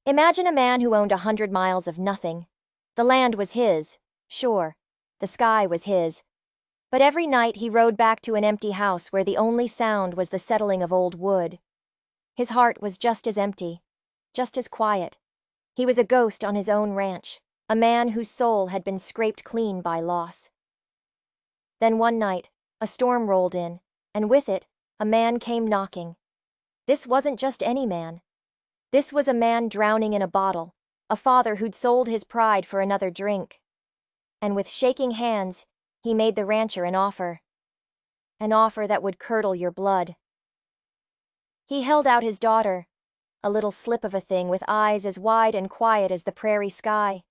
Imagine a man who owned 100 miles of nothing. The land was his, sure. The sky was his. But every night he rode back to an empty house where the only sound was the settling of old wood. His heart was just as empty, just as quiet. He was a ghost on his own ranch, a man whose soul had been scraped clean by loss. Then one night, a storm rolled in, and with it, a man came knocking. This wasn't just any man. This was a man drowning in a bottle, a father who'd sold his pride for another drink. And with shaking hands, he made the rancher an offer that would curdle your blood. He held out his daughter, a little slip of a thing with eyes as wide and quiet as the prairie sky.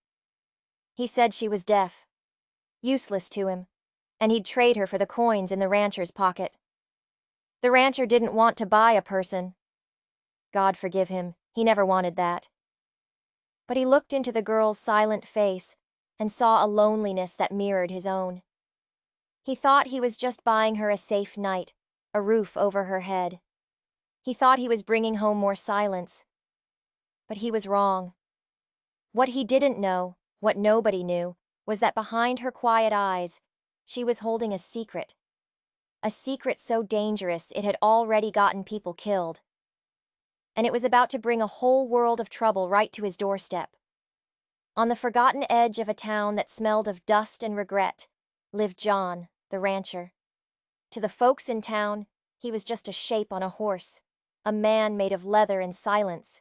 He said she was deaf, useless to him, and he'd trade her for the coins in the rancher's pocket. The rancher didn't want to buy a person. God forgive him, he never wanted that. But he looked into the girl's silent face and saw a loneliness that mirrored his own. He thought he was just buying her a safe night, a roof over her head. He thought he was bringing home more silence. But he was wrong. What he didn't know, what nobody knew, was that behind her quiet eyes, she was holding a secret. A secret so dangerous it had already gotten people killed. And it was about to bring a whole world of trouble right to his doorstep. On the forgotten edge of a town that smelled of dust and regret, lived John, the rancher. To the folks in town, he was just a shape on a horse, a man made of leather and silence.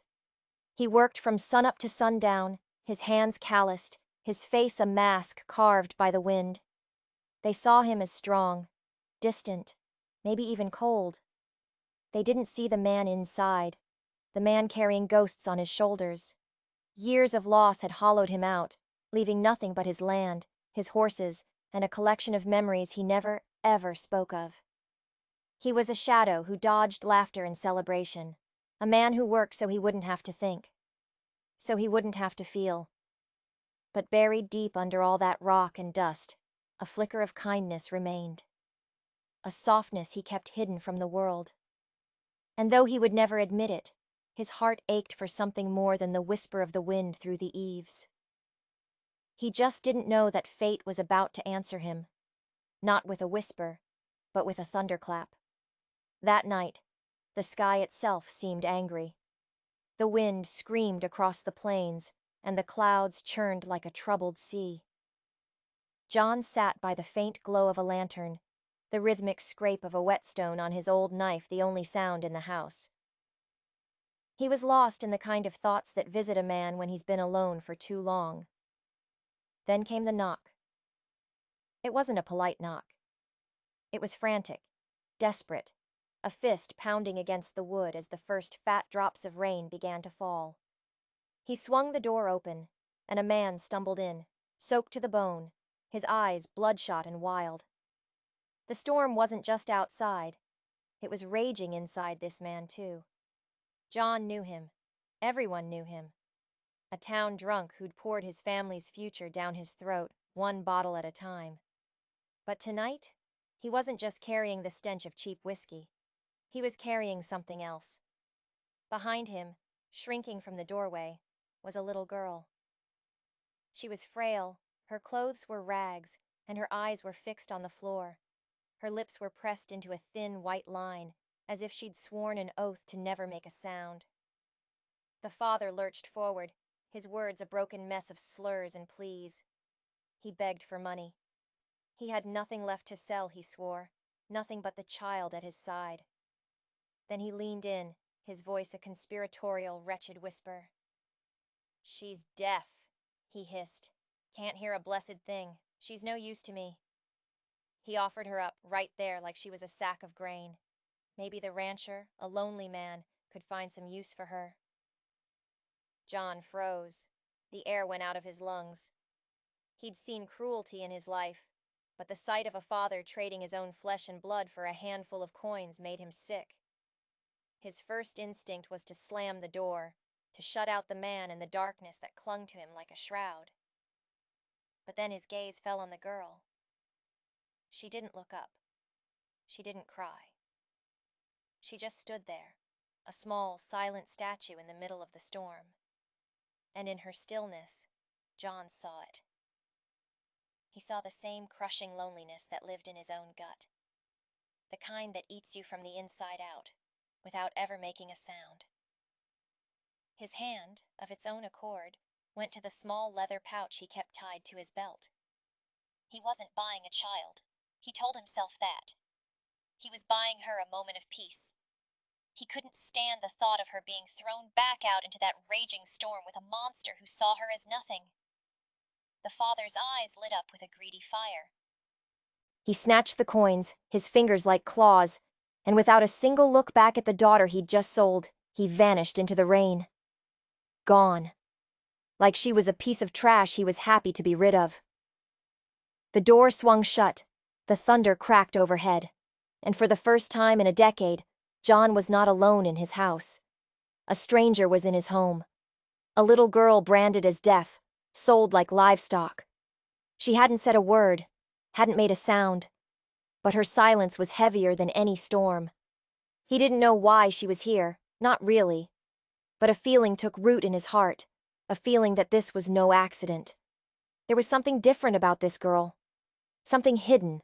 He worked from sunup to sundown, his hands calloused, his face a mask carved by the wind. They saw him as strong, distant, maybe even cold. They didn't see the man inside, the man carrying ghosts on his shoulders. Years of loss had hollowed him out, leaving nothing but his land, his horses, and a collection of memories he never, ever spoke of. He was a shadow who dodged laughter and celebration, a man who worked so he wouldn't have to think, so he wouldn't have to feel. But buried deep under all that rock and dust, a flicker of kindness remained. A softness he kept hidden from the world. And though he would never admit it, his heart ached for something more than the whisper of the wind through the eaves. He just didn't know that fate was about to answer him, not with a whisper, but with a thunderclap. That night, the sky itself seemed angry. The wind screamed across the plains, and the clouds churned like a troubled sea. John sat by the faint glow of a lantern, the rhythmic scrape of a whetstone on his old knife the only sound in the house. He was lost in the kind of thoughts that visit a man when he's been alone for too long. Then came the knock. It wasn't a polite knock. It was frantic, desperate, a fist pounding against the wood as the first fat drops of rain began to fall. He swung the door open, and a man stumbled in, soaked to the bone, his eyes bloodshot and wild. The storm wasn't just outside. It was raging inside this man, too. John knew him. Everyone knew him. A town drunk who'd poured his family's future down his throat, one bottle at a time. But tonight, he wasn't just carrying the stench of cheap whiskey. He was carrying something else. Behind him, shrinking from the doorway, was a little girl. She was frail, her clothes were rags, and her eyes were fixed on the floor. Her lips were pressed into a thin white line, as if she'd sworn an oath to never make a sound. The father lurched forward, his words a broken mess of slurs and pleas. He begged for money. He had nothing left to sell, he swore, nothing but the child at his side. Then he leaned in, his voice a conspiratorial, wretched whisper. "She's deaf," he hissed. "Can't hear a blessed thing. She's no use to me." He offered her up, right there, like she was a sack of grain. Maybe the rancher, a lonely man, could find some use for her. John froze. The air went out of his lungs. He'd seen cruelty in his life, but the sight of a father trading his own flesh and blood for a handful of coins made him sick. His first instinct was to slam the door, to shut out the man and the darkness that clung to him like a shroud. But then his gaze fell on the girl. She didn't look up. She didn't cry. She just stood there, a small, silent statue in the middle of the storm. and in her stillness, John saw it. He saw the same crushing loneliness that lived in his own gut, the kind that eats you from the inside out, without ever making a sound. His hand, of its own accord, went to the small leather pouch he kept tied to his belt. He wasn't buying a child. He told himself that. He was buying her a moment of peace. He couldn't stand the thought of her being thrown back out into that raging storm with a monster who saw her as nothing. The father's eyes lit up with a greedy fire. He snatched the coins, his fingers like claws, and without a single look back at the daughter he'd just sold, he vanished into the rain. Gone. Like she was a piece of trash he was happy to be rid of. The door swung shut, the thunder cracked overhead, and for the first time in a decade, John was not alone in his house. A stranger was in his home. A little girl branded as deaf, sold like livestock. She hadn't said a word, hadn't made a sound, but her silence was heavier than any storm. He didn't know why she was here, not really, but a feeling took root in his heart, a feeling that this was no accident. There was something different about this girl, something hidden,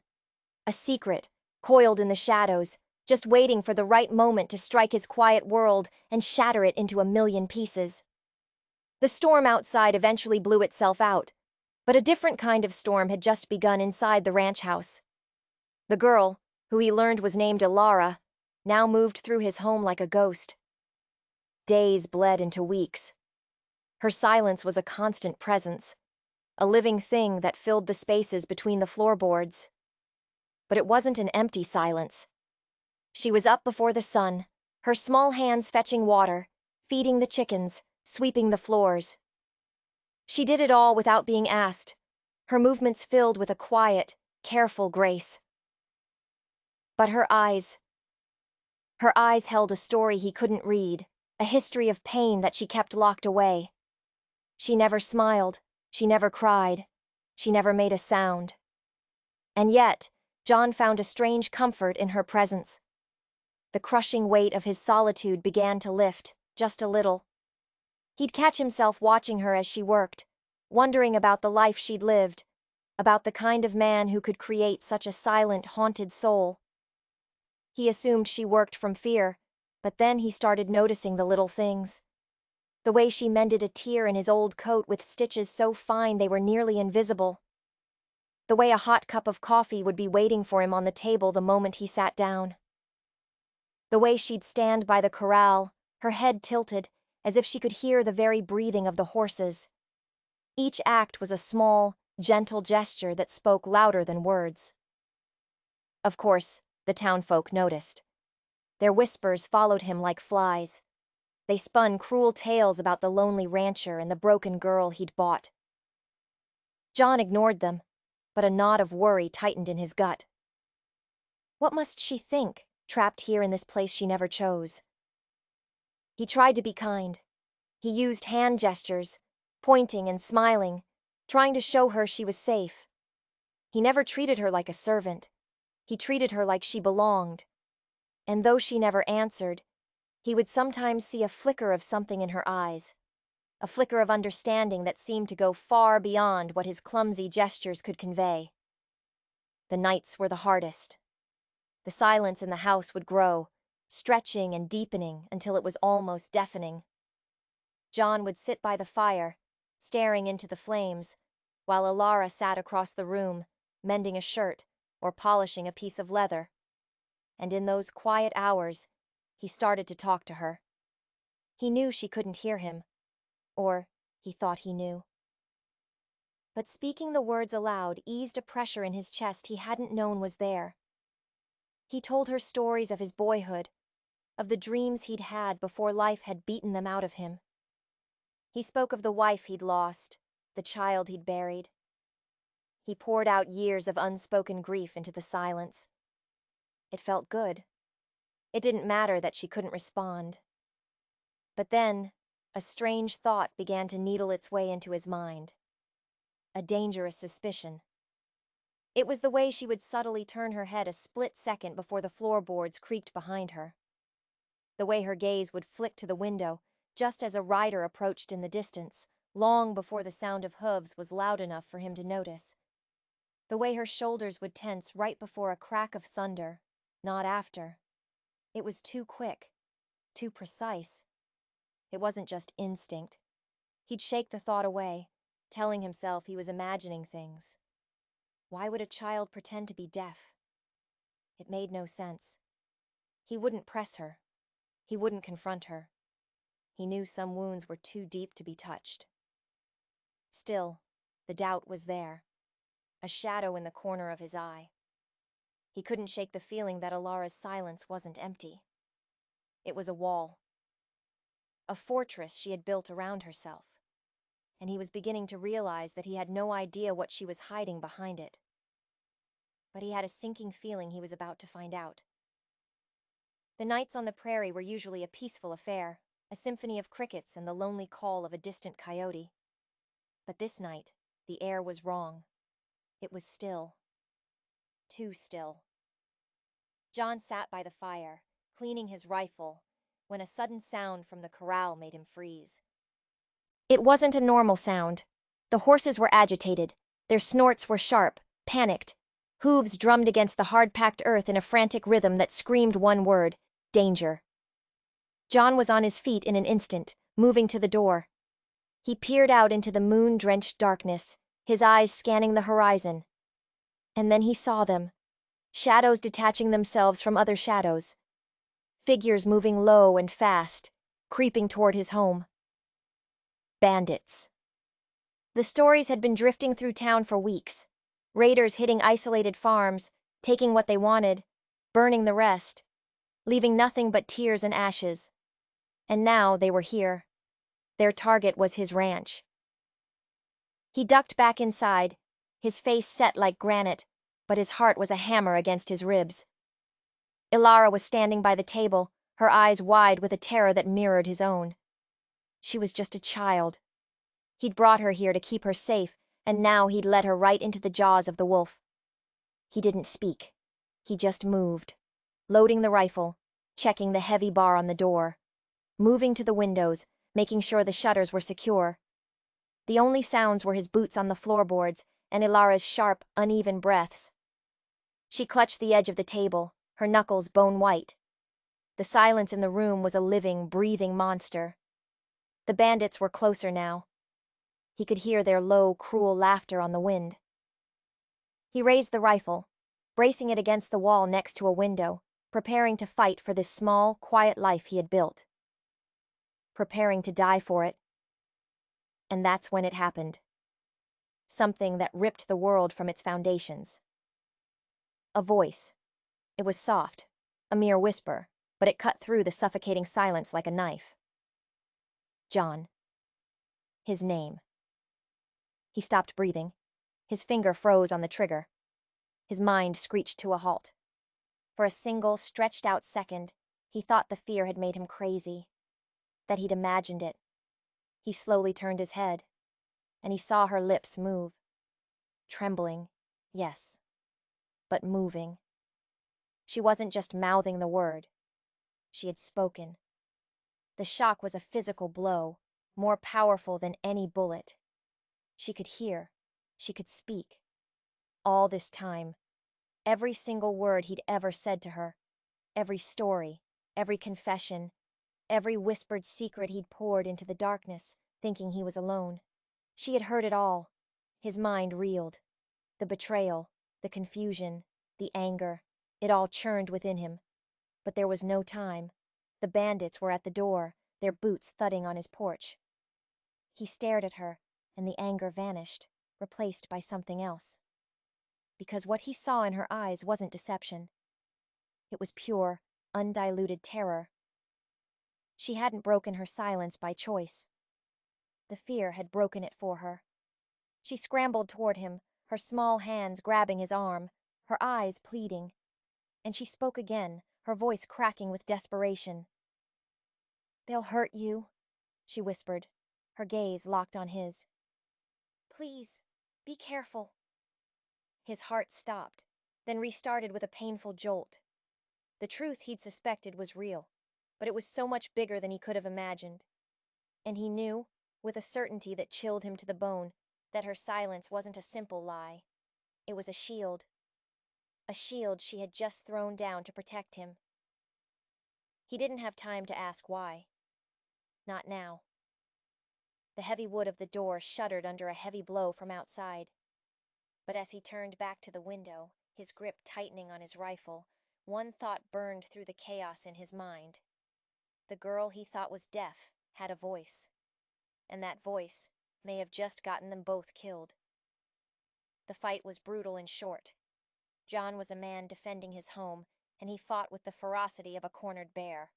a secret, coiled in the shadows, just waiting for the right moment to strike his quiet world and shatter it into a million pieces. The storm outside eventually blew itself out, but a different kind of storm had just begun inside the ranch house. The girl, who he learned was named Alara, now moved through his home like a ghost. Days bled into weeks. Her silence was a constant presence, a living thing that filled the spaces between the floorboards. But it wasn't an empty silence. She was up before the sun, her small hands fetching water, feeding the chickens, sweeping the floors. She did it all without being asked, her movements filled with a quiet, careful grace. But her eyes held a story he couldn't read, a history of pain that she kept locked away. She never smiled, she never cried, she never made a sound. And yet, John found a strange comfort in her presence. The crushing weight of his solitude began to lift, just a little. He'd catch himself watching her as she worked, wondering about the life she'd lived, about the kind of man who could create such a silent, haunted soul. He assumed she worked from fear, but then he started noticing the little things. The way she mended a tear in his old coat with stitches so fine they were nearly invisible. The way a hot cup of coffee would be waiting for him on the table the moment he sat down. The way she'd stand by the corral, her head tilted, as if she could hear the very breathing of the horses. Each act was a small, gentle gesture that spoke louder than words. Of course, the townfolk noticed. Their whispers followed him like flies. They spun cruel tales about the lonely rancher and the broken girl he'd bought. John ignored them, but a knot of worry tightened in his gut. What must she think, trapped here in this place she never chose? He tried to be kind. He used hand gestures, pointing and smiling, trying to show her she was safe. He never treated her like a servant. He treated her like she belonged. And though she never answered, he would sometimes see a flicker of something in her eyes, a flicker of understanding that seemed to go far beyond what his clumsy gestures could convey. The nights were the hardest. The silence in the house would grow, stretching and deepening until it was almost deafening. John would sit by the fire, staring into the flames, while Alara sat across the room, mending a shirt or polishing a piece of leather. And in those quiet hours, he started to talk to her. He knew she couldn't hear him, or he thought he knew. But speaking the words aloud eased a pressure in his chest he hadn't known was there. He told her stories of his boyhood, of the dreams he'd had before life had beaten them out of him. He spoke of the wife he'd lost, the child he'd buried. He poured out years of unspoken grief into the silence. It felt good. It didn't matter that she couldn't respond. But then, a strange thought began to needle its way into his mind. A dangerous suspicion. It was the way she would subtly turn her head a split second before the floorboards creaked behind her. The way her gaze would flick to the window, just as a rider approached in the distance, long before the sound of hooves was loud enough for him to notice. The way her shoulders would tense right before a crack of thunder, not after. It was too quick, too precise. It wasn't just instinct. He'd shake the thought away, telling himself he was imagining things. Why would a child pretend to be deaf? It made no sense. He wouldn't press her. He wouldn't confront her. He knew some wounds were too deep to be touched. Still, the doubt was there, a shadow in the corner of his eye. He couldn't shake the feeling that Alara's silence wasn't empty. It was a wall. A fortress she had built around herself. And he was beginning to realize that he had no idea what she was hiding behind it. But he had a sinking feeling he was about to find out. The nights on the prairie were usually a peaceful affair, a symphony of crickets and the lonely call of a distant coyote. But this night, the air was wrong. It was still. Too still. John sat by the fire, cleaning his rifle, when a sudden sound from the corral made him freeze. It wasn't a normal sound. The horses were agitated. Their snorts were sharp, panicked. Hooves drummed against the hard-packed earth in a frantic rhythm that screamed one word: danger. John was on his feet in an instant, moving to the door. He peered out into the moon-drenched darkness, his eyes scanning the horizon. And then he saw them, shadows detaching themselves from other shadows. Figures moving low and fast, creeping toward his home. Bandits. The stories had been drifting through town for weeks. Raiders hitting isolated farms, taking what they wanted, burning the rest, leaving nothing but tears and ashes. And now they were here. Their target was his ranch. He ducked back inside, his face set like granite, but his heart was a hammer against his ribs. Ilara was standing by the table, her eyes wide with a terror that mirrored his own. She was just a child. He'd brought her here to keep her safe, and now he'd led her right into the jaws of the wolf. He didn't speak. He just moved, loading the rifle, checking the heavy bar on the door, moving to the windows, making sure the shutters were secure. The only sounds were his boots on the floorboards and Ilara's sharp, uneven breaths. She clutched the edge of the table, her knuckles bone white. The silence in the room was a living, breathing monster. The bandits were closer now. He could hear their low, cruel laughter on the wind. He raised the rifle, bracing it against the wall next to a window, preparing to fight for this small, quiet life he had built. Preparing to die for it. And that's when it happened. Something that ripped the world from its foundations. A voice. It was soft, a mere whisper, but it cut through the suffocating silence like a knife. John. His name. He stopped breathing. His finger froze on the trigger. His mind screeched to a halt. For a single, stretched-out second, he thought the fear had made him crazy. That he'd imagined it. He slowly turned his head, and he saw her lips move. Trembling, yes, but moving. She wasn't just mouthing the word. She had spoken. The shock was a physical blow, more powerful than any bullet. She could hear. She could speak. All this time. Every single word he'd ever said to her. Every story. Every confession. Every whispered secret he'd poured into the darkness, thinking he was alone. She had heard it all. His mind reeled. The betrayal. The confusion. The anger. It all churned within him. But there was no time. The bandits were at the door, their boots thudding on his porch. He stared at her, and the anger vanished, replaced by something else. Because what he saw in her eyes wasn't deception. It was pure, undiluted terror. She hadn't broken her silence by choice. The fear had broken it for her. She scrambled toward him, her small hands grabbing his arm, her eyes pleading. And she spoke again, her voice cracking with desperation. "They'll hurt you," she whispered, her gaze locked on his. "Please, be careful." His heart stopped, then restarted with a painful jolt. The truth he'd suspected was real, but it was so much bigger than he could have imagined. And he knew, with a certainty that chilled him to the bone, that her silence wasn't a simple lie. It was a shield she had just thrown down to protect him. He didn't have time to ask why. Not now. The heavy wood of the door shuddered under a heavy blow from outside. But as he turned back to the window, his grip tightening on his rifle, one thought burned through the chaos in his mind. The girl he thought was deaf had a voice, and that voice may have just gotten them both killed. The fight was brutal and short. John was a man defending his home, and he fought with the ferocity of a cornered bear.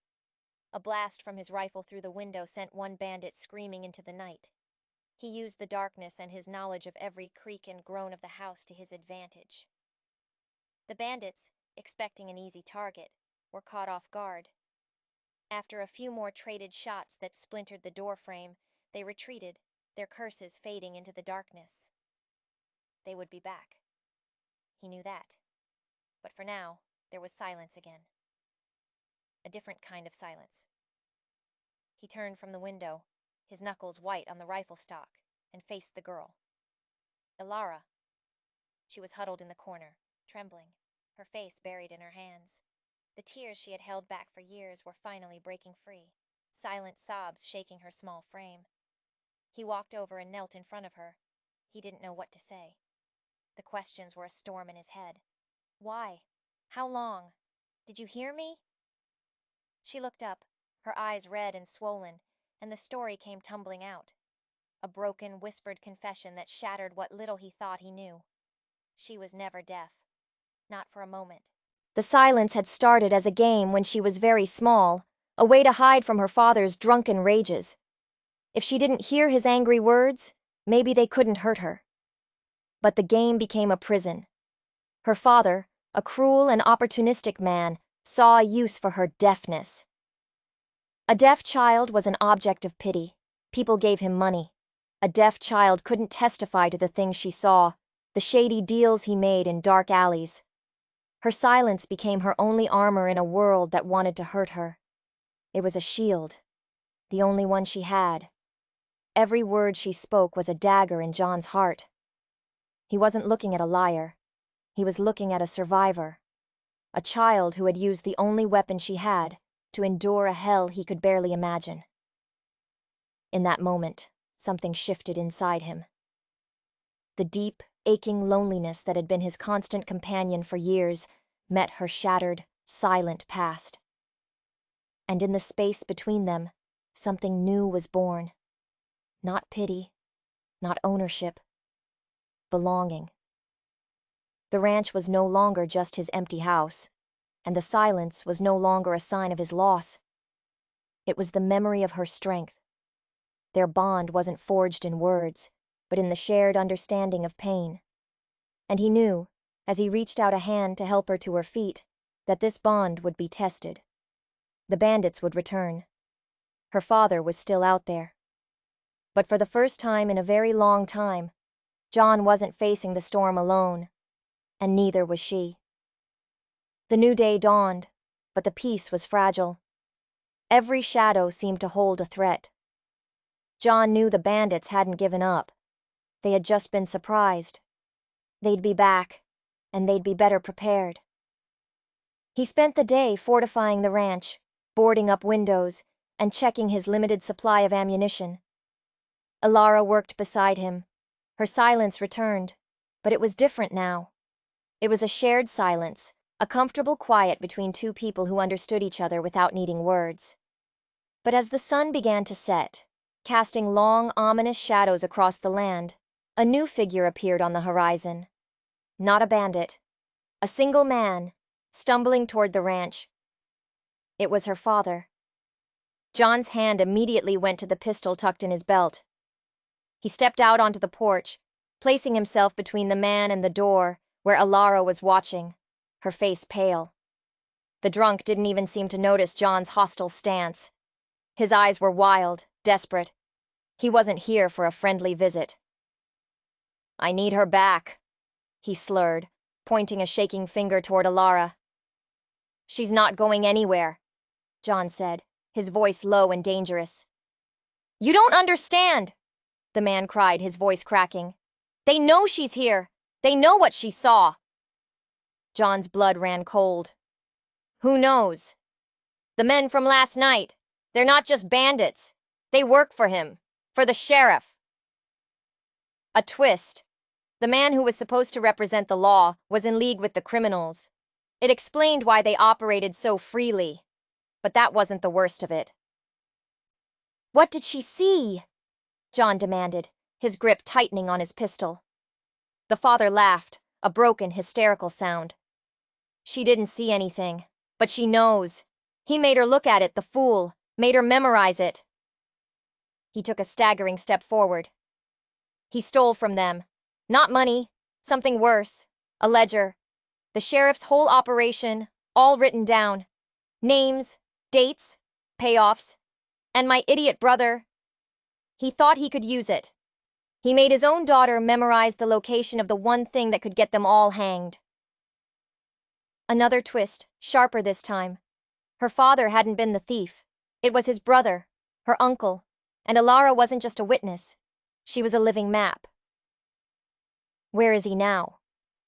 A blast from his rifle through the window sent one bandit screaming into the night. He used the darkness and his knowledge of every creak and groan of the house to his advantage. The bandits, expecting an easy target, were caught off guard. After a few more traded shots that splintered the door frame, they retreated, their curses fading into the darkness. They would be back. He knew that. But for now, there was silence again. A different kind of silence. He turned from the window, his knuckles white on the rifle stock, and faced the girl. Ilara. She was huddled in the corner, trembling, her face buried in her hands. The tears she had held back for years were finally breaking free, silent sobs shaking her small frame. He walked over and knelt in front of her. He didn't know what to say. The questions were a storm in his head. Why? How long? Did you hear me? She looked up, her eyes red and swollen, and the story came tumbling out. A broken, whispered confession that shattered what little he thought he knew. She was never deaf. Not for a moment. The silence had started as a game when she was very small, a way to hide from her father's drunken rages. If she didn't hear his angry words, maybe they couldn't hurt her. But the game became a prison. Her father, a cruel and opportunistic man, saw a use for her deafness. A deaf child was an object of pity. People gave him money. A deaf child couldn't testify to the things she saw, the shady deals he made in dark alleys. Her silence became her only armor in a world that wanted to hurt her. It was a shield, the only one she had. Every word she spoke was a dagger in John's heart. He wasn't looking at a liar. He was looking at a survivor. A child who had used the only weapon she had to endure a hell he could barely imagine. In that moment, something shifted inside him. The deep, aching loneliness that had been his constant companion for years met her shattered, silent past. And in the space between them, something new was born. Not pity, not ownership, belonging. The ranch was no longer just his empty house, and the silence was no longer a sign of his loss. It was the memory of her strength. Their bond wasn't forged in words, but in the shared understanding of pain. And he knew, as he reached out a hand to help her to her feet, that this bond would be tested. The bandits would return. Her father was still out there. But for the first time in a very long time, John wasn't facing the storm alone, and neither was she. The new day dawned, but the peace was fragile. Every shadow seemed to hold a threat. John knew the bandits hadn't given up. They had just been surprised. They'd be back, and they'd be better prepared. He spent the day fortifying the ranch, boarding up windows, and checking his limited supply of ammunition. Ilara worked beside him. Her silence returned, but it was different now. It was a shared silence, a comfortable quiet between two people who understood each other without needing words. But as the sun began to set, casting long, ominous shadows across the land, a new figure appeared on the horizon. Not a bandit. A single man, stumbling toward the ranch. It was her father. John's hand immediately went to the pistol tucked in his belt. He stepped out onto the porch, placing himself between the man and the door, where Ilara was watching, her face pale. The drunk didn't even seem to notice John's hostile stance. His eyes were wild, desperate. He wasn't here for a friendly visit. "I need her back," he slurred, pointing a shaking finger toward Ilara. "She's not going anywhere," John said, his voice low and dangerous. You don't understand, the man cried, his voice cracking. They know she's here. They know what she saw. John's blood ran cold. Who knows? The men from last night. They're not just bandits. They work for him. For the sheriff. A twist. The man who was supposed to represent the law was in league with the criminals. It explained why they operated so freely. But that wasn't the worst of it. What did she see? John demanded, his grip tightening on his pistol. The father laughed, a broken, hysterical sound. She didn't see anything, but she knows. He made her look at it, the fool, made her memorize it. He took a staggering step forward. He stole from them. Not money, something worse, a ledger. The sheriff's whole operation, all written down. Names, dates, payoffs. And my idiot brother. He thought he could use it. He made his own daughter memorize the location of the one thing that could get them all hanged. Another twist, sharper this time. Her father hadn't been the thief. It was his brother, her uncle, and Alara wasn't just a witness. She was a living map. Where is he now?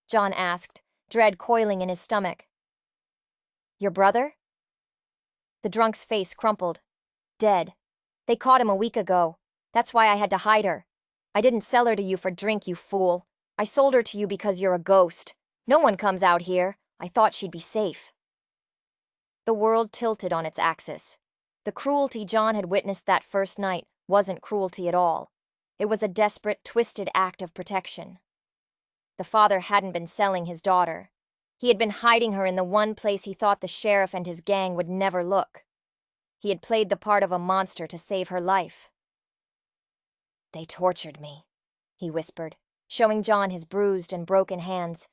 John asked, dread coiling in his stomach. Your brother? The drunk's face crumpled. Dead. They caught him a week ago. That's why I had to hide her. I didn't sell her to you for drink, you fool. I sold her to you because you're a ghost. No one comes out here. I thought she'd be safe. The world tilted on its axis. The cruelty John had witnessed that first night wasn't cruelty at all. It was a desperate, twisted act of protection. The father hadn't been selling his daughter. He had been hiding her in the one place he thought the sheriff and his gang would never look. He had played the part of a monster to save her life. They tortured me, he whispered, showing John his bruised and broken hands.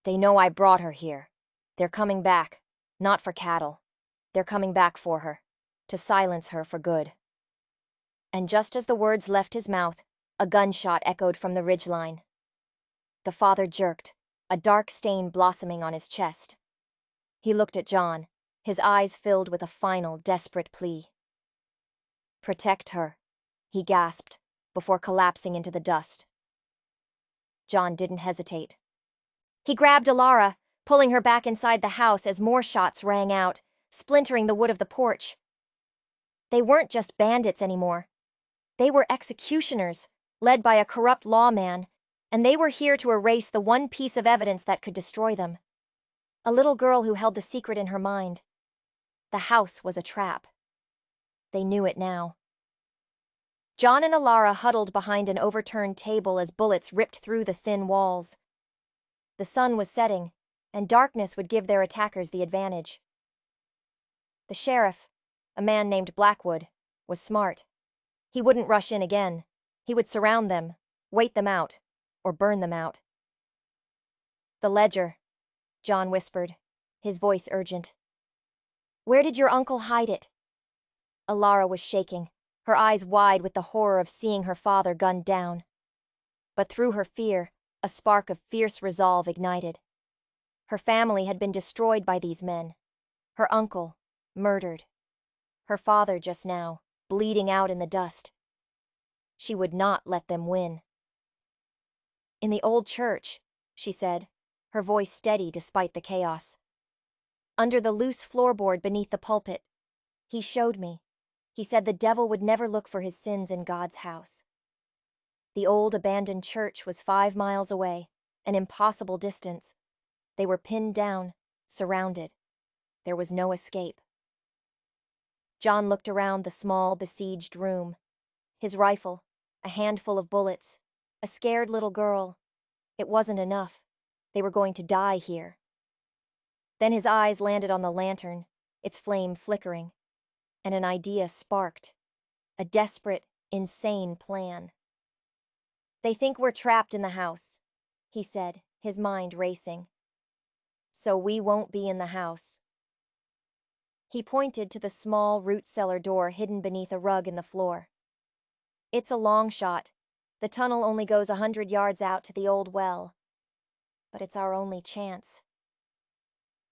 They know I brought her here. They're coming back, not for cattle. They're coming back for her, to silence her for good. And just as the words left his mouth, a gunshot echoed from the ridgeline. The father jerked, a dark stain blossoming on his chest. He looked at John, his eyes filled with a final, desperate plea. Protect her, he gasped, before collapsing into the dust. John didn't hesitate. He grabbed Alara, pulling her back inside the house as more shots rang out, splintering the wood of the porch. They weren't just bandits anymore. They were executioners, led by a corrupt lawman, and they were here to erase the one piece of evidence that could destroy them. A little girl who held the secret in her mind. The house was a trap. They knew it now. John and Alara huddled behind an overturned table as bullets ripped through the thin walls. The sun was setting, and darkness would give their attackers the advantage. The sheriff, a man named Blackwood, was smart. He wouldn't rush in again. He would surround them, wait them out, or burn them out. The ledger, John whispered, his voice urgent. Where did your uncle hide it? Alara was shaking, her eyes wide with the horror of seeing her father gunned down. But through her fear, a spark of fierce resolve ignited. Her family had been destroyed by these men. Her uncle, murdered. Her father just now, bleeding out in the dust. She would not let them win. In the old church, she said, her voice steady despite the chaos. Under the loose floorboard beneath the pulpit, he showed me. He said the devil would never look for his sins in God's house. The old abandoned church was 5 miles away, an impossible distance. They were pinned down, surrounded. There was no escape. John looked around the small, besieged room. His rifle, a handful of bullets, a scared little girl. It wasn't enough. They were going to die here. Then his eyes landed on the lantern, its flame flickering, and an idea sparked. A desperate, insane plan. They think we're trapped in the house, he said, his mind racing. So we won't be in the house. He pointed to the small root-cellar door hidden beneath a rug in the floor. It's a long shot. The tunnel only goes 100 yards out to the old well. But it's our only chance.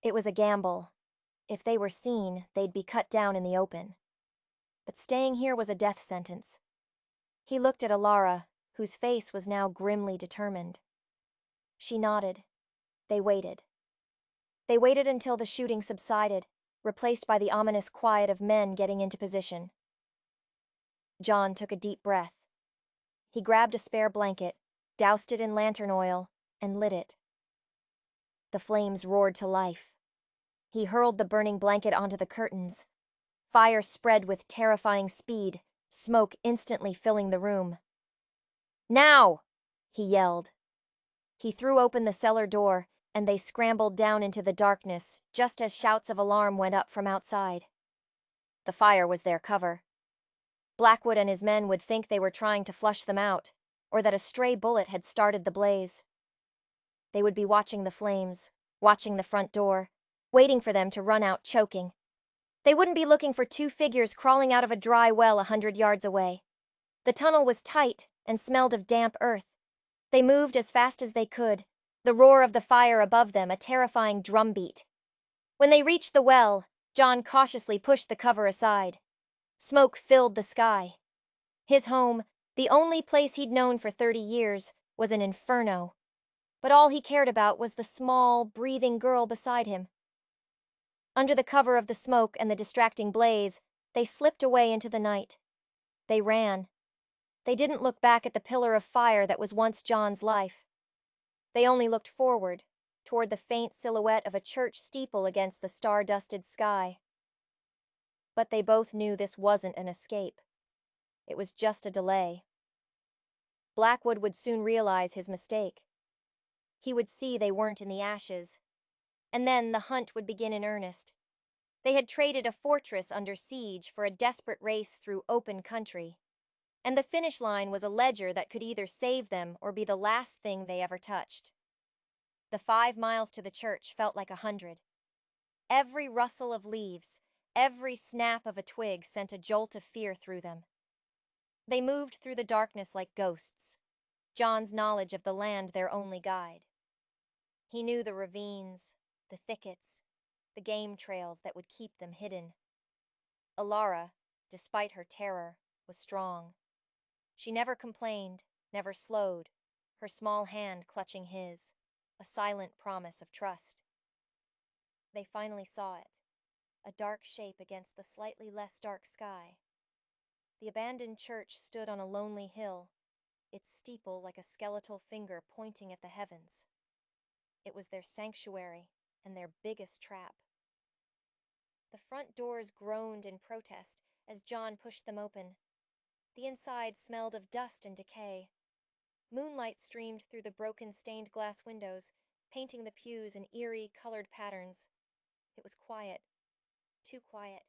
It was a gamble. If they were seen, they'd be cut down in the open. but staying here was a death sentence. He looked at Alara, whose face was now grimly determined. She nodded. They waited. They waited until the shooting subsided, replaced by the ominous quiet of men getting into position. John took a deep breath. He grabbed a spare blanket, doused it in lantern oil, and lit it. The flames roared to life. He hurled the burning blanket onto the curtains. Fire spread with terrifying speed, smoke instantly filling the room. "Now!" he yelled. He threw open the cellar door, and they scrambled down into the darkness just as shouts of alarm went up from outside. The fire was their cover. Blackwood and his men would think they were trying to flush them out, or that a stray bullet had started the blaze. They would be watching the flames, watching the front door, waiting for them to run out choking. They wouldn't be looking for two figures crawling out of a dry well 100 yards away. The tunnel was tight and smelled of damp earth. They moved as fast as they could, the roar of the fire above them a terrifying drumbeat. When they reached the well, John cautiously pushed the cover aside. Smoke filled the sky. His home, the only place he'd known for 30 years, was an inferno. But all he cared about was the small, breathing girl beside him. Under the cover of the smoke and the distracting blaze, they slipped away into the night. They ran. They didn't look back at the pillar of fire that was once John's life. They only looked forward, toward the faint silhouette of a church steeple against the star-dusted sky. But they both knew this wasn't an escape. It was just a delay. Blackwood would soon realize his mistake. He would see they weren't in the ashes. And then the hunt would begin in earnest. They had traded a fortress under siege for a desperate race through open country. And the finish line was a ledger that could either save them or be the last thing they ever touched. The 5 miles to the church felt like 100. Every rustle of leaves, every snap of a twig sent a jolt of fear through them. They moved through the darkness like ghosts, John's knowledge of the land their only guide. He knew the ravines, the thickets, the game trails that would keep them hidden. Alara, despite her terror, was strong. She never complained, never slowed, her small hand clutching his, a silent promise of trust. They finally saw it, a dark shape against the slightly less dark sky. The abandoned church stood on a lonely hill, its steeple like a skeletal finger pointing at the heavens. It was their sanctuary and their biggest trap. The front doors groaned in protest as John pushed them open. The inside smelled of dust and decay. Moonlight streamed through the broken stained glass windows, painting the pews in eerie, colored patterns. It was quiet. Too quiet.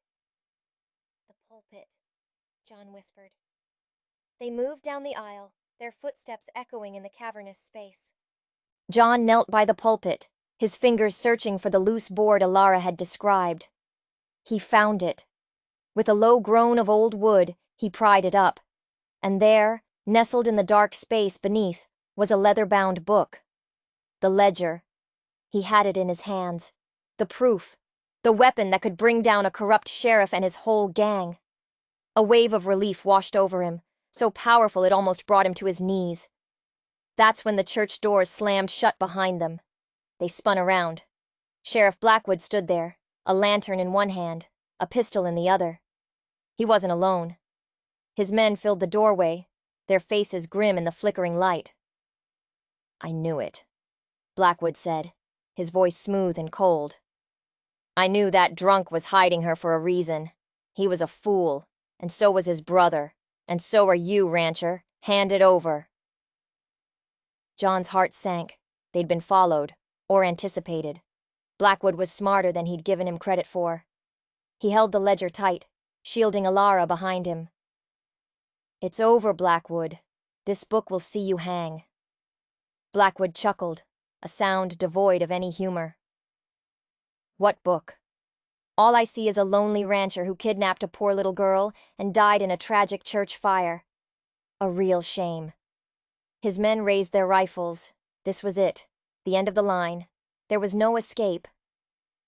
"The pulpit," John whispered. They moved down the aisle, their footsteps echoing in the cavernous space. John knelt by the pulpit, his fingers searching for the loose board Alara had described. He found it. With a low groan of old wood, he pried it up. And there, nestled in the dark space beneath, was a leather-bound book. The ledger. He had it in his hands. The proof. The weapon that could bring down a corrupt sheriff and his whole gang. A wave of relief washed over him, so powerful it almost brought him to his knees. That's when the church doors slammed shut behind them. They spun around. Sheriff Blackwood stood there, a lantern in one hand, a pistol in the other. He wasn't alone. His men filled the doorway, their faces grim in the flickering light. "I knew it," Blackwood said, his voice smooth and cold. "I knew that drunk was hiding her for a reason. He was a fool, and so was his brother, and so are you, rancher. Hand it over." John's heart sank. They'd been followed, or anticipated. Blackwood was smarter than he'd given him credit for. He held the ledger tight, shielding Alara behind him. "It's over, Blackwood. This book will see you hang." Blackwood chuckled, a sound devoid of any humor. "What book? All I see is a lonely rancher who kidnapped a poor little girl and died in a tragic church fire. A real shame." His men raised their rifles. This was it, the end of the line. There was no escape.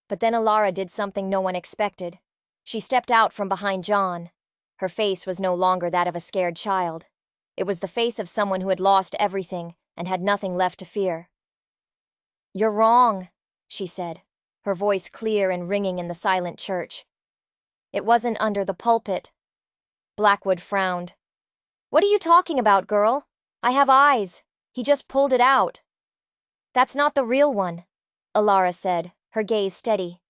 But then Alara did something no one expected. She stepped out from behind John. Her face was no longer that of a scared child. It was the face of someone who had lost everything and had nothing left to fear. "You're wrong," she said, her voice clear and ringing in the silent church. "It wasn't under the pulpit." Blackwood frowned. "What are you talking about, girl? I have eyes. He just pulled it out." "That's not the real one," Alara said, her gaze steady.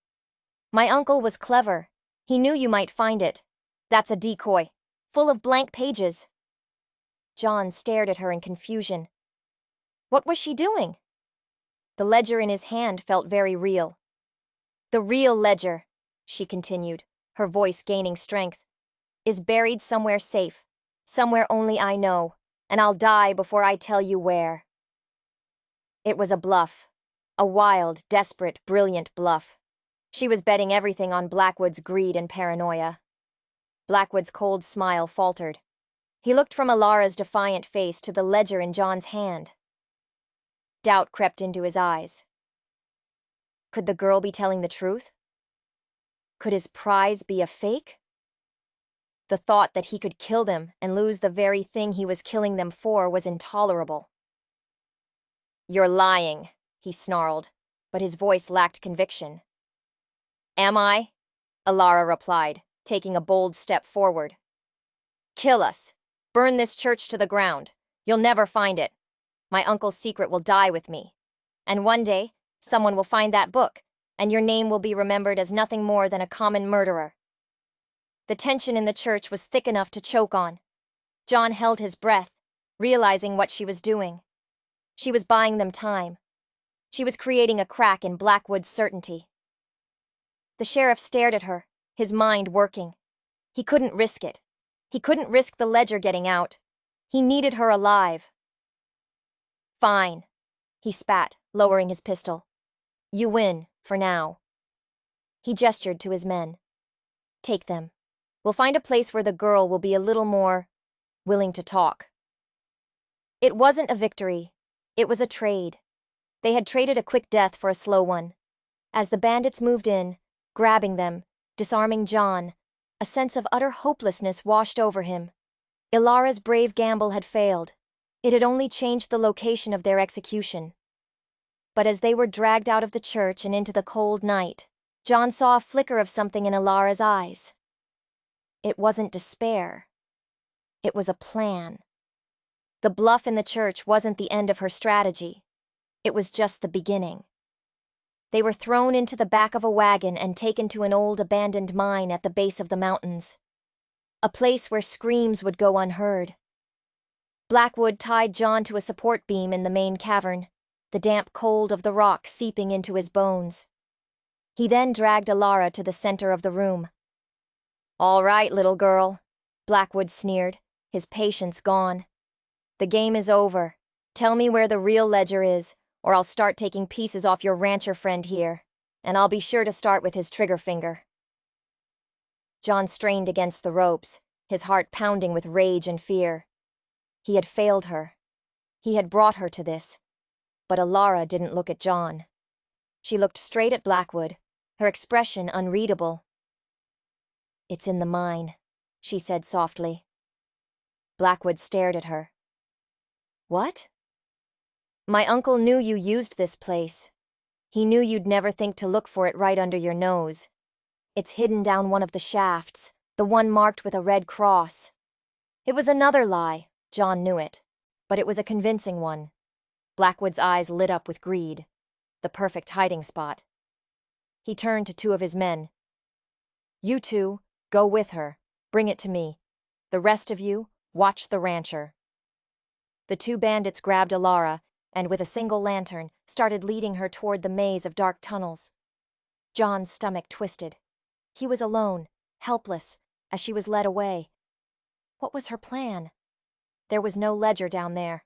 "My uncle was clever. He knew you might find it. That's a decoy, full of blank pages." John stared at her in confusion. What was she doing? The ledger in his hand felt very real. "The real ledger," she continued, her voice gaining strength, "is buried somewhere safe, somewhere only I know, and I'll die before I tell you where." It was a bluff. A wild, desperate, brilliant bluff. She was betting everything on Blackwood's greed and paranoia. Blackwood's cold smile faltered. He looked from Alara's defiant face to the ledger in John's hand. Doubt crept into his eyes. Could the girl be telling the truth? Could his prize be a fake? The thought that he could kill them and lose the very thing he was killing them for was intolerable. "You're lying," he snarled, but his voice lacked conviction. "Am I?" Alara replied, taking a bold step forward. "Kill us. Burn this church to the ground. You'll never find it. My uncle's secret will die with me. And one day, someone will find that book, and your name will be remembered as nothing more than a common murderer." The tension in the church was thick enough to choke on. John held his breath, realizing what she was doing. She was buying them time. She was creating a crack in Blackwood's certainty. The sheriff stared at her, his mind working. He couldn't risk it. He couldn't risk the ledger getting out. He needed her alive. "Fine," he spat, lowering his pistol. "You win, for now." He gestured to his men. "Take them. We'll find a place where the girl will be a little more willing to talk." It wasn't a victory. It was a trade. They had traded a quick death for a slow one. As the bandits moved in, grabbing them, disarming John, a sense of utter hopelessness washed over him. Ilara's brave gamble had failed. It had only changed the location of their execution. But as they were dragged out of the church and into the cold night, John saw a flicker of something in Ilara's eyes. It wasn't despair. It was a plan. The bluff in the church wasn't the end of her strategy. It was just the beginning. They were thrown into the back of a wagon and taken to an old abandoned mine at the base of the mountains. A place where screams would go unheard. Blackwood tied John to a support beam in the main cavern, the damp cold of the rock seeping into his bones. He then dragged Alara to the center of the room. "All right, little girl," Blackwood sneered, his patience gone. "The game is over. Tell me where the real ledger is, or I'll start taking pieces off your rancher friend here, and I'll be sure to start with his trigger finger." John strained against the ropes, his heart pounding with rage and fear. He had failed her. He had brought her to this. But Alara didn't look at John. She looked straight at Blackwood, her expression unreadable. "It's in the mine," she said softly. Blackwood stared at her. "What?" "My uncle knew you used this place. He knew you'd never think to look for it right under your nose. It's hidden down one of the shafts, the one marked with a red cross." It was another lie, John knew it, but it was a convincing one. Blackwood's eyes lit up with greed. The perfect hiding spot. He turned to two of his men. "You two, go with her. Bring it to me. The rest of you, watch the rancher." The two bandits grabbed Alara, and with a single lantern, started leading her toward the maze of dark tunnels. John's stomach twisted. He was alone, helpless, as she was led away. What was her plan? There was no ledger down there.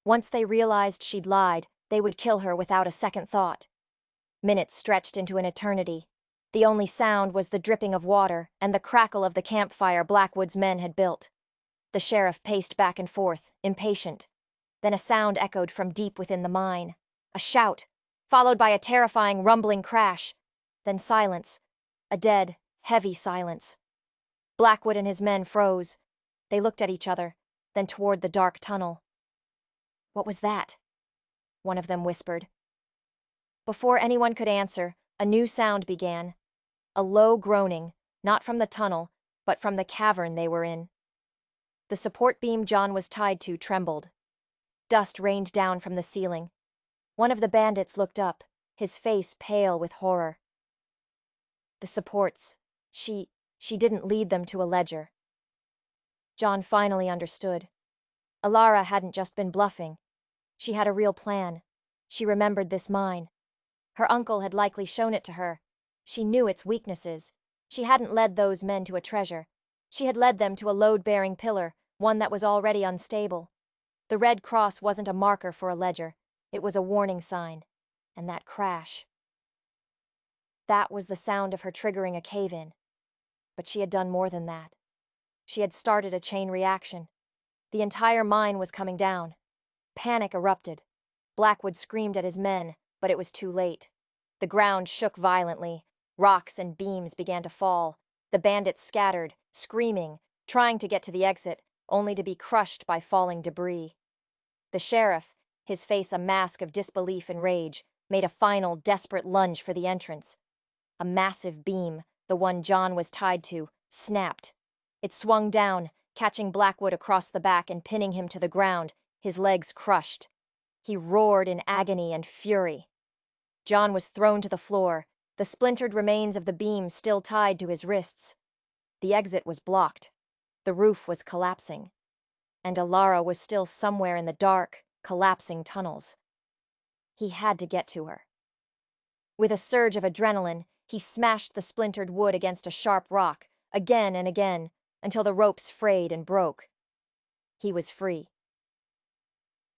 Once they realized she'd lied, they would kill her without a second thought. Minutes stretched into an eternity. The only sound was the dripping of water and the crackle of the campfire Blackwood's men had built. The sheriff paced back and forth, impatient. Then a sound echoed from deep within the mine. A shout, followed by a terrifying rumbling crash. Then silence. A dead, heavy silence. Blackwood and his men froze. They looked at each other, then toward the dark tunnel. "What was that?" one of them whispered. Before anyone could answer, a new sound began. A low groaning, not from the tunnel, but from the cavern they were in. The support beam John was tied to trembled. Dust rained down from the ceiling. One of the bandits looked up, his face pale with horror. The supports. She didn't lead them to a ledger. John finally understood. Alara hadn't just been bluffing. She had a real plan. She remembered this mine. Her uncle had likely shown it to her. She knew its weaknesses. She hadn't led those men to a treasure. She had led them to a load-bearing pillar, one that was already unstable. The red cross wasn't a marker for a ledger. It was a warning sign. And that crash. That was the sound of her triggering a cave-in. But she had done more than that. She had started a chain reaction. The entire mine was coming down. Panic erupted. Blackwood screamed at his men, but it was too late. The ground shook violently. Rocks and beams began to fall. The bandits scattered, screaming, trying to get to the exit, only to be crushed by falling debris. The sheriff, his face a mask of disbelief and rage, made a final, desperate lunge for the entrance. A massive beam, the one John was tied to, snapped. It swung down, catching Blackwood across the back and pinning him to the ground, his legs crushed. He roared in agony and fury. John was thrown to the floor, the splintered remains of the beam still tied to his wrists. The exit was blocked. The roof was collapsing. And Alara was still somewhere in the dark, collapsing tunnels. He had to get to her. With a surge of adrenaline, he smashed the splintered wood against a sharp rock, again and again, until the ropes frayed and broke. He was free.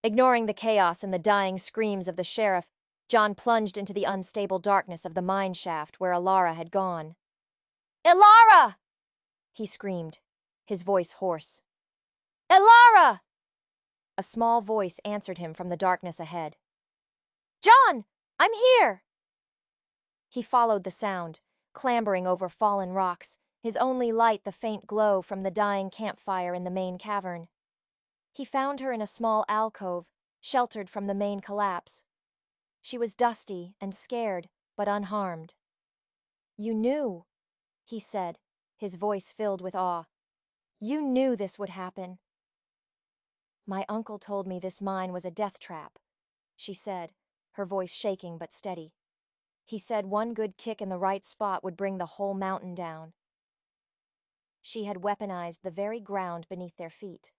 Ignoring the chaos and the dying screams of the sheriff, John plunged into the unstable darkness of the mine shaft where Alara had gone. "Alara!" he screamed, his voice hoarse. "Alara!" A small voice answered him from the darkness ahead. "John, I'm here!" He followed the sound, clambering over fallen rocks, his only light the faint glow from the dying campfire in the main cavern. He found her in a small alcove, sheltered from the main collapse. She was dusty and scared, but unharmed. "You knew," he said, his voice filled with awe. "You knew this would happen." "My uncle told me this mine was a death trap," she said, her voice shaking but steady. "He said one good kick in the right spot would bring the whole mountain down." She had weaponized the very ground beneath their feet.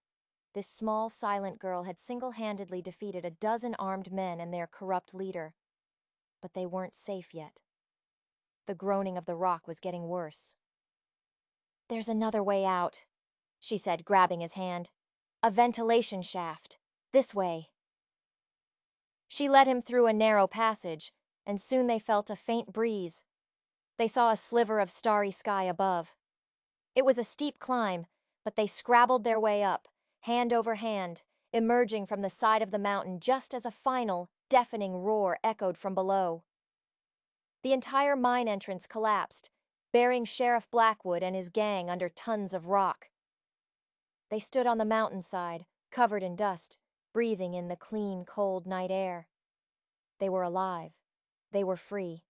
This small, silent girl had single-handedly defeated a dozen armed men and their corrupt leader. But they weren't safe yet. The groaning of the rock was getting worse. "There's another way out," she said, grabbing his hand. "A ventilation shaft. This way." She led him through a narrow passage, and soon they felt a faint breeze. They saw a sliver of starry sky above. It was a steep climb, but they scrabbled their way up, hand over hand, emerging from the side of the mountain just as a final, deafening roar echoed from below. The entire mine entrance collapsed, burying Sheriff Blackwood and his gang under tons of rock. They stood on the mountainside, covered in dust, breathing in the clean, cold night air. They were alive. They were free.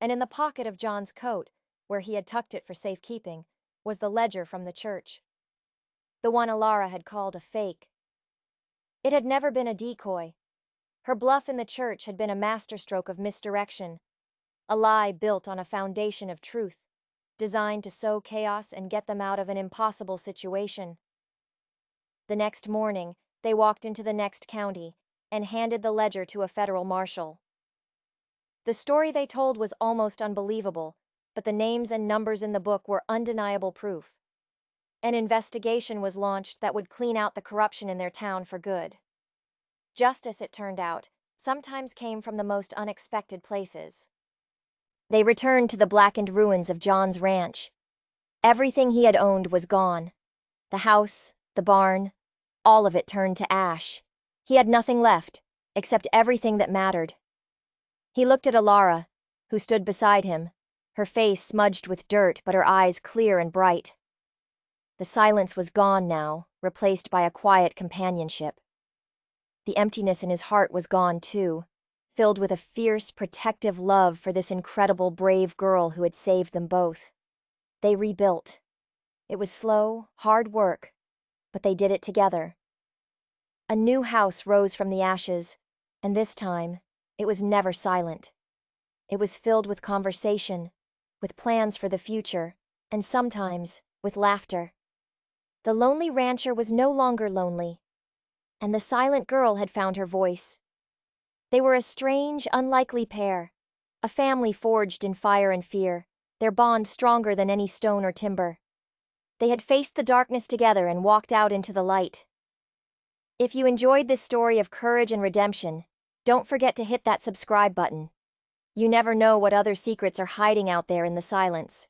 And in the pocket of John's coat, where he had tucked it for safekeeping, was the ledger from the church. The one Alara had called a fake. It had never been a decoy. Her bluff in the church had been a masterstroke of misdirection, a lie built on a foundation of truth, designed to sow chaos and get them out of an impossible situation. The next morning, they walked into the next county and handed the ledger to a federal marshal. The story they told was almost unbelievable, but the names and numbers in the book were undeniable proof. An investigation was launched that would clean out the corruption in their town for good. Justice, it turned out, sometimes came from the most unexpected places. They returned to the blackened ruins of John's ranch. Everything he had owned was gone. The house, the barn, all of it turned to ash. He had nothing left, except everything that mattered. He looked at Alara, who stood beside him, her face smudged with dirt but her eyes clear and bright. The silence was gone now, replaced by a quiet companionship. The emptiness in his heart was gone too, filled with a fierce, protective love for this incredible, brave girl who had saved them both. They rebuilt. It was slow, hard work, but they did it together. A new house rose from the ashes, and this time, it was never silent. It was filled with conversation, with plans for the future, and sometimes with laughter. The lonely rancher was no longer lonely, and the silent girl had found her voice. They were a strange, unlikely pair, a family forged in fire and fear, their bond stronger than any stone or timber. They had faced the darkness together and walked out into the light. If you enjoyed this story of courage and redemption, don't forget to hit that subscribe button. You never know what other secrets are hiding out there in the silence.